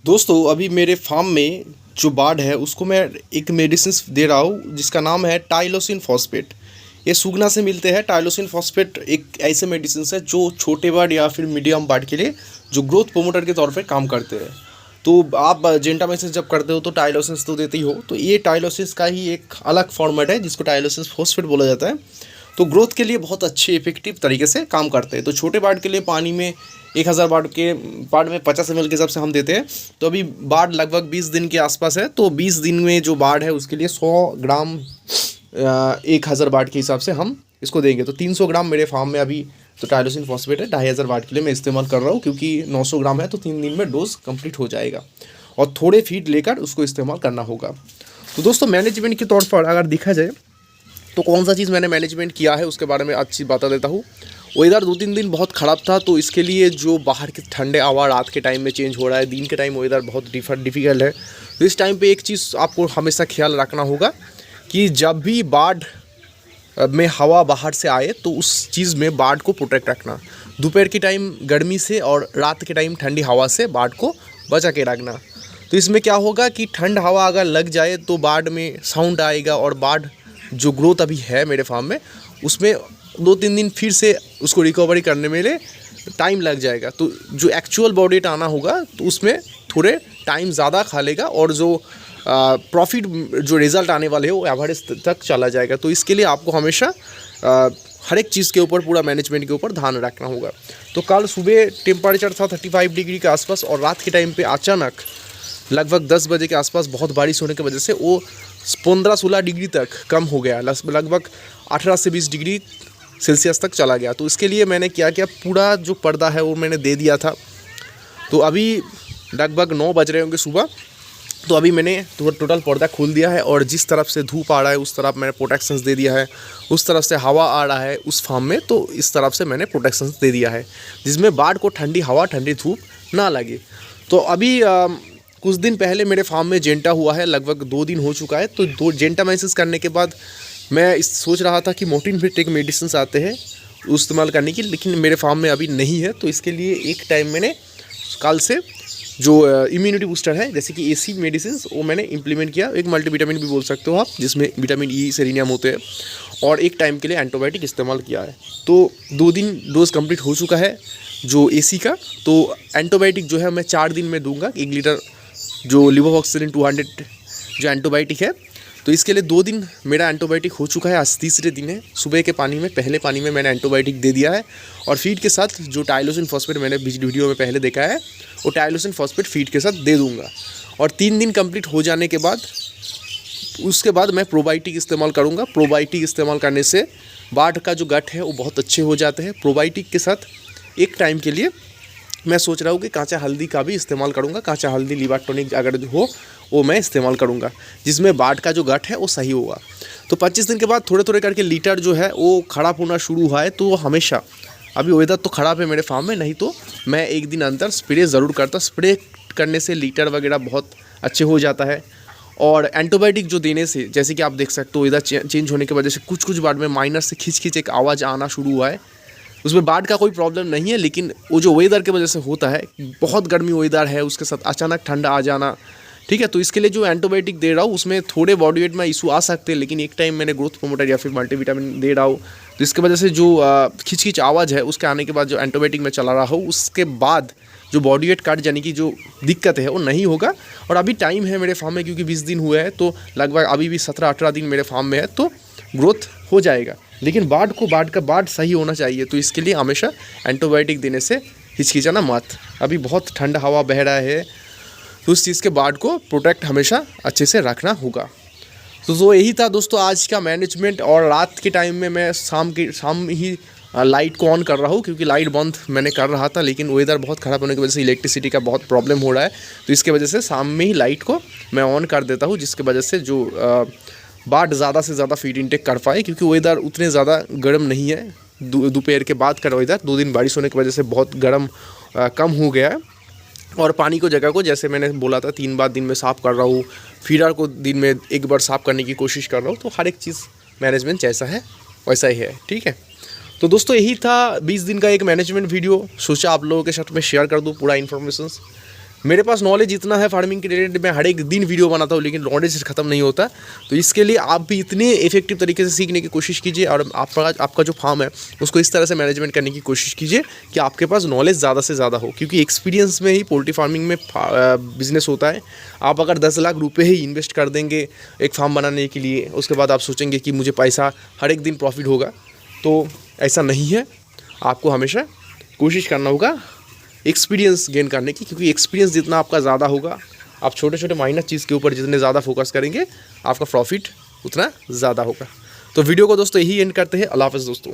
दोस्तों अभी मेरे फार्म में जो बाढ़ है उसको मैं एक मेडिसिन दे रहा हूँ जिसका नाम है टाइलोसिन फॉस्फेट। ये सुगना से मिलते हैं। टाइलोसिन फॉस्फेट एक ऐसे मेडिसिन है जो छोटे बाढ़ या फिर मीडियम बाढ़ के लिए जो ग्रोथ प्रोमोटर के तौर पे काम करते हैं। तो आप जेंटामाइसिस जब करते हो तो टाइलोसिन तो देते ही हो, तो ये टाइलोसिन का ही एक अलग फॉर्मेट है जिसको टाइलोसिन फॉस्फेट बोला जाता है। तो ग्रोथ के लिए बहुत अच्छे इफेक्टिव तरीके से काम करते हैं। तो छोटे बाढ़ के लिए पानी में 1000 बाढ़ में 50 ml के हिसाब से हम देते हैं। तो अभी बाढ़ लगभग 20 दिन के आसपास है, तो 20 दिन में जो बाढ़ है उसके लिए 100 ग्राम 1000 बाढ़ के हिसाब से हम इसको देंगे। तो 300 ग्राम मेरे फार्म में अभी तो टाइलोसिन फॉस्फेट है 2500 बाढ़ के लिए मैं इस्तेमाल कर रहा हूँ, क्योंकि 900 ग्राम है तो 3 दिन में डोज कंप्लीट हो जाएगा और थोड़े फीड लेकर उसको इस्तेमाल करना होगा। तो दोस्तों मैनेजमेंट के तौर पर अगर देखा जाए तो कौन सा चीज़ मैंने मैनेजमेंट किया है उसके बारे में अच्छी बता देता हूँ। वेदर 2-3 दिन बहुत ख़राब था, तो इसके लिए जो बाहर के ठंडे हवा रात के टाइम में चेंज हो रहा है, दिन के टाइम वेदर बहुत डिफ़िकल्ट है। तो इस टाइम पे एक चीज़ आपको हमेशा ख्याल रखना होगा कि जब भी बाढ़ में हवा बाहर से आए तो उस चीज़ में बाढ़ को प्रोटेक्ट रखना। दोपहर के टाइम गर्मी से और रात के टाइम ठंडी हवा से बाढ़ को बचा के रखना। तो इसमें क्या होगा कि ठंड हवा अगर लग जाए तो बाढ़ में साउंड आएगा और बाढ़ जो ग्रोथ अभी है मेरे फार्म में उसमें 2-3 दिन फिर से उसको रिकवरी करने में टाइम लग जाएगा। तो जो एक्चुअल बॉडी वेट आना होगा तो उसमें थोड़े टाइम ज़्यादा खा लेगा और जो प्रॉफिट जो रिज़ल्ट आने वाले हो वो एवरेज तक चला जाएगा। तो इसके लिए आपको हमेशा हर एक चीज़ के ऊपर पूरा मैनेजमेंट के ऊपर ध्यान रखना होगा। तो कल सुबह टेम्परेचर था 35 डिग्री के आसपास और रात के टाइम पे अचानक लगभग 10 बजे के आसपास बहुत बारिश होने की वजह से वो 15-16 डिग्री तक कम हो गया, लगभग 18 से 20 डिग्री सेल्सियस तक चला गया। तो इसके लिए मैंने क्या किया, पूरा जो पर्दा है वो मैंने दे दिया था। तो अभी लगभग 9 बज रहे होंगे सुबह, तो अभी मैंने टोटल पर्दा खोल दिया है और जिस तरफ से धूप आ रहा है उस तरफ मैंने प्रोटेक्शंस दे दिया है, उस तरफ से हवा आ रहा है उस फार्म में तो इस तरफ से मैंने प्रोटेक्शंस दे दिया है जिसमें बाढ़ को ठंडी हवा ठंडी धूप ना लगे। तो अभी कुछ दिन पहले मेरे फार्म में जेंटा हुआ है, लगभग 2 दिन हो चुका है। तो 2 जेंटामाइसिस करने के बाद मैं सोच रहा था कि मोर्टिन एक मेडिसिन आते हैं इस्तेमाल करने की, लेकिन मेरे फार्म में अभी नहीं है। तो इसके लिए एक टाइम मैंने कल से जो इम्यूनिटी बूस्टर है जैसे कि एसी मेडिसिन वो मैंने इम्प्लीमेंट किया। एक मल्टीविटामिन भी बोल सकते हो आप, जिसमें विटामिन ई सेलेनियम होते हैं, और एक टाइम के लिए एंटीबायोटिक इस्तेमाल किया है। तो 2 दिन डोज कंप्लीट हो चुका है जो एसी का। तो एंटीबायोटिक जो है मैं 4 दिन में दूंगा 1 लीटर जो लिवोवॉक्सिलिन 200 जो एंटीबायोटिक है। तो इसके लिए 2 दिन मेरा एंटीबायोटिक हो चुका है, आज तीसरे दिन है। सुबह के पानी में पहले पानी में मैंने एंटीबायोटिक दे दिया है और फीड के साथ जो टाइलोसिन फॉस्फेट मैंने वीडियो में पहले देखा है वो टाइलोसिन फॉस्फेट फीड के साथ दे दूंगा। और 3 दिन कंप्लीट हो जाने के बाद उसके बाद मैं प्रोबायोटिक इस्तेमाल करूँगा। प्रोबायोटिक इस्तेमाल करने से बाढ़ का जो गट है वो बहुत अच्छे हो जाते हैं। प्रोबायोटिक के साथ एक टाइम के लिए मैं सोच रहा हूँ कि काँचा हल्दी का भी इस्तेमाल करूँगा। काँचा हल्दी लिवर टॉनिक अगर हो वो मैं इस्तेमाल करूँगा, जिसमें बाढ़ का जो गट है वो सही होगा। तो 25 दिन के बाद थोड़े थोड़े करके लीटर जो है वो ख़राब होना शुरू हुआ है। तो हमेशा अभी वेदर तो ख़राब है मेरे फार्म में, नहीं तो मैं एक दिन अंतर स्प्रे ज़रूर करता। स्प्रे करने से लीटर वगैरह बहुत अच्छे हो जाता है। और एंटीबायोटिक जो देने से जैसे कि आप देख सकते हो वेदर चेंज होने की वजह से कुछ बाढ़ में माइनस से खिंच एक आवाज़ आना शुरू हुआ है। उसमें बाढ़ का कोई प्रॉब्लम नहीं है, लेकिन वो जो वेदर की वजह से होता है, बहुत गर्मी वेदर है उसके साथ अचानक ठंडा आ जाना, ठीक है। तो इसके लिए जो एंटीबायोटिक दे रहा हूँ उसमें थोड़े बॉडी वेट में इशू आ सकते हैं, लेकिन एक टाइम मैंने ग्रोथ प्रोमोटर या फिर मल्टीविटामिन दे रहा हूँ। तो इसके वजह से जो खिंच आवाज़ है उसके आने के बाद जो एंटीबायोटिक मैं चला रहा हूँ उसके बाद जो बॉडी वेट कट जाने की जो दिक्कत है वो नहीं होगा। और अभी टाइम है मेरे फार्म में, क्योंकि 20 दिन हुए हैं, तो लगभग अभी भी 17-18 दिन मेरे फार्म में है, तो ग्रोथ हो जाएगा। लेकिन बाढ़ सही होना चाहिए। तो इसके लिए हमेशा एंटीबायोटिक देने से हिचकिचाना मत। अभी बहुत ठंडा हवा बह रहा है, तो उस चीज़ के बाढ़ को प्रोटेक्ट हमेशा अच्छे से रखना होगा। तो यही था दोस्तों आज का मैनेजमेंट। और रात के टाइम में मैं शाम ही लाइट को ऑन कर रहा हूँ, क्योंकि लाइट बंद मैंने कर रहा था, लेकिन वेदर बहुत ख़राब होने की वजह से इलेक्ट्रिसिटी का बहुत प्रॉब्लम हो रहा है। तो इसके वजह से शाम में ही लाइट को मैं ऑन कर देता हूँ, जिसकी वजह से जो बाढ़ ज़्यादा से ज़्यादा फीड इनटेक कर पाए, क्योंकि वेदर उतने ज़्यादा गर्म नहीं है। दोपहर के बाद का वेदर 2 दिन बारिश होने की वजह से बहुत गर्म कम हो गया है। और पानी को जगह को जैसे मैंने बोला था 3 बार दिन में साफ़ कर रहा हूँ, फीडर को दिन में 1 बार साफ़ करने की कोशिश कर रहा हूँ। तो हर एक चीज़ मैनेजमेंट जैसा है वैसा ही है, ठीक है। तो दोस्तों यही था 20 दिन का एक मैनेजमेंट वीडियो, सोचा आप लोगों के साथ में शेयर कर दूँ पूरा इन्फॉर्मेशन। मेरे पास नॉलेज इतना है फार्मिंग के रिलेटेड, मैं हर एक दिन वीडियो बनाता हूँ, लेकिन नॉलेज ख़त्म नहीं होता। तो इसके लिए आप भी इतने इफेक्टिव तरीके से सीखने की कोशिश कीजिए और आपका जो फार्म है उसको इस तरह से मैनेजमेंट करने की कोशिश कीजिए कि आपके पास नॉलेज ज़्यादा से ज़्यादा हो, क्योंकि एक्सपीरियंस में ही पोल्ट्री फार्मिंग में बिजनेस होता है। आप अगर 10 लाख रुपये ही इन्वेस्ट कर देंगे एक फार्म बनाने के लिए, उसके बाद आप सोचेंगे कि मुझे पैसा हर एक दिन प्रॉफिट होगा, तो ऐसा नहीं है। आपको हमेशा कोशिश करना होगा एक्सपीरियंस गेन करने की, क्योंकि एक्सपीरियंस जितना आपका ज़्यादा होगा, आप छोटे छोटे माइनर चीज़ के ऊपर जितने ज़्यादा फोकस करेंगे, आपका प्रॉफिट उतना ज़्यादा होगा। तो वीडियो को दोस्तों यही एंड करते हैं। अल्लाह हाफ़िज़ दोस्तों।